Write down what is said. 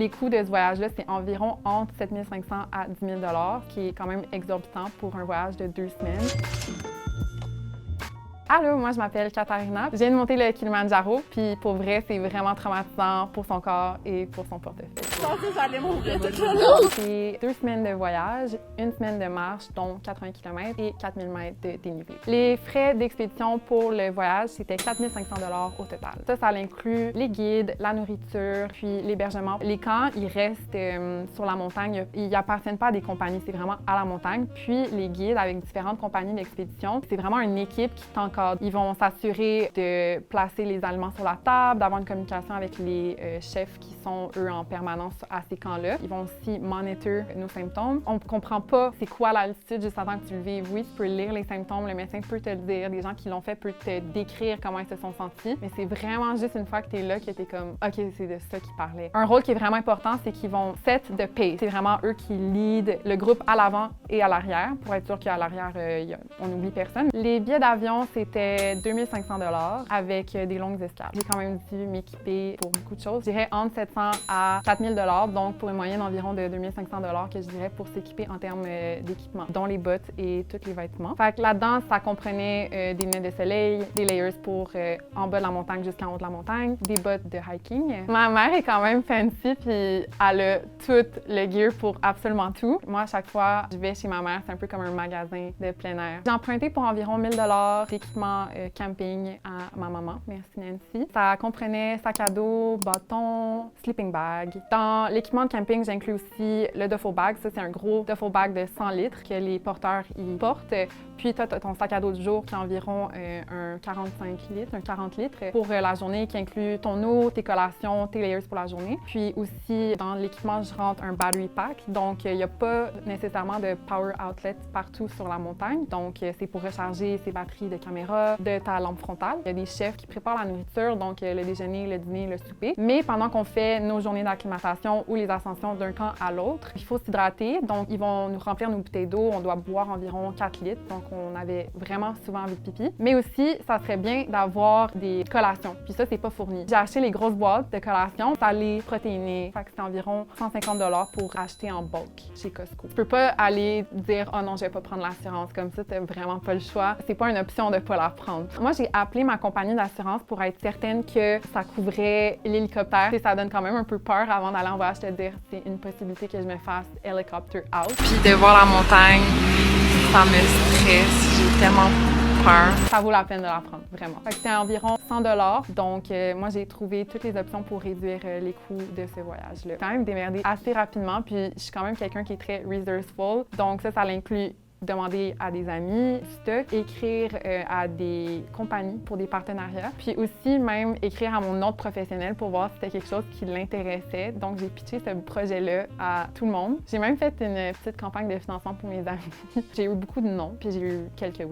Les coûts de ce voyage-là, c'est environ entre 7 500 à 10 000 $, qui est quand même exorbitant pour un voyage de 2 semaines. Allô, moi je m'appelle Katharina. Je viens de monter le Kilimanjaro, puis pour vrai, c'est vraiment traumatisant pour son corps et pour son portefeuille. Je pensais que j'allais mourir toute la nuit. C'est 2 semaines de voyage, 1 semaine de marche, dont 80 km et 4000 mètres de dénivelé. Les frais d'expédition pour le voyage, c'était 4 500 $ au total. Ça inclut les guides, la nourriture, puis l'hébergement. Les camps, ils restent sur la montagne. Ils n'appartiennent pas à des compagnies, c'est vraiment à la montagne. Puis les guides avec différentes compagnies d'expédition, c'est vraiment une équipe qui t'encadre. Ils vont s'assurer de placer les aliments sur la table, d'avoir une communication avec les chefs qui sont, eux, en permanence à ces camps-là. Ils vont aussi monitor nos symptômes. On ne comprend pas c'est quoi l'altitude juste avant que tu le vives. Oui, tu peux lire les symptômes, le médecin peut te le dire, des gens qui l'ont fait peuvent te décrire comment ils se sont sentis, mais c'est vraiment juste une fois que tu es là que tu es comme « OK, c'est de ça qu'ils parlaient ». Un rôle qui est vraiment important, c'est qu'ils vont set the pace. C'est vraiment eux qui lead le groupe à l'avant et à l'arrière, pour être sûr qu'à l'arrière, on n'oublie personne. Les billets d'avion, c'était 2 500 $ avec des longues escales. J'ai quand même dû m'équiper pour beaucoup de choses. Je dirais entre 700 à 4 000 $, donc pour une moyenne d'environ de 2 500 $ que je dirais pour s'équiper en termes d'équipement, dont les bottes et tous les vêtements. Fait que là-dedans, ça comprenait des lunettes de soleil, des layers pour en bas de la montagne jusqu'en haut de la montagne, des bottes de hiking. Ma mère est quand même fancy, puis elle a tout le gear pour absolument tout. Moi, à chaque fois, je vais chez ma mère, c'est un peu comme un magasin de plein air. J'ai emprunté pour environ 1 000 $ d'équipement camping à ma maman, merci Nancy. Ça comprenait sac à dos, bâton, sleeping bag. Dans l'équipement de camping, j'inclus aussi le duffel bag. Ça, c'est un gros duffel bag de 100 litres que les porteurs y portent. Puis, tu as ton sac à dos du jour qui est environ un 45 litres, un 40 litres pour la journée, qui inclut ton eau, tes collations, tes layers pour la journée. Puis aussi, dans l'équipement, je rentre un battery pack. Donc, il n'y a pas nécessairement de power outlet partout sur la montagne. Donc, c'est pour recharger ses batteries de caméra, de ta lampe frontale. Il y a des chefs qui préparent la nourriture, donc le déjeuner, le dîner, le souper. Mais pendant qu'on fait nos journées d'acclimatation ou les ascensions d'un camp à l'autre, il faut s'hydrater. Donc, ils vont nous remplir nos bouteilles d'eau. On doit boire environ 4 litres. Donc, on avait vraiment souvent envie de pipi. Mais aussi, ça serait bien d'avoir des collations. Puis ça, c'est pas fourni. J'ai acheté les grosses boîtes de collations salées, protéinées. Fait que c'est environ 150 $ pour acheter en bulk chez Costco. Tu peux pas aller dire « Oh non, je vais pas prendre l'assurance ». Comme ça, t'as vraiment pas le choix. C'est pas une option de pas la prendre. Moi, j'ai appelé ma compagnie d'assurance pour être certaine que ça couvrait l'hélicoptère. Ça donne quand même un peu peur avant d'aller en voyage, te dire c'est une possibilité que je me fasse helicopter out. Puis de voir la montagne, ça me stresse. J'ai tellement peur. Ça vaut la peine de la prendre, vraiment. Fait que c'était environ 100 $. Donc, moi, j'ai trouvé toutes les options pour réduire les coûts de ce voyage-là. J'ai quand même démerdé assez rapidement, puis je suis quand même quelqu'un qui est très resourceful. Donc, ça l'inclut demander à des amis du stock, écrire à des compagnies pour des partenariats, puis aussi même écrire à mon autre professionnel pour voir si c'était quelque chose qui l'intéressait. Donc, j'ai pitché ce projet-là à tout le monde. J'ai même fait une petite campagne de financement pour mes amis. J'ai eu beaucoup de non, puis j'ai eu quelques oui.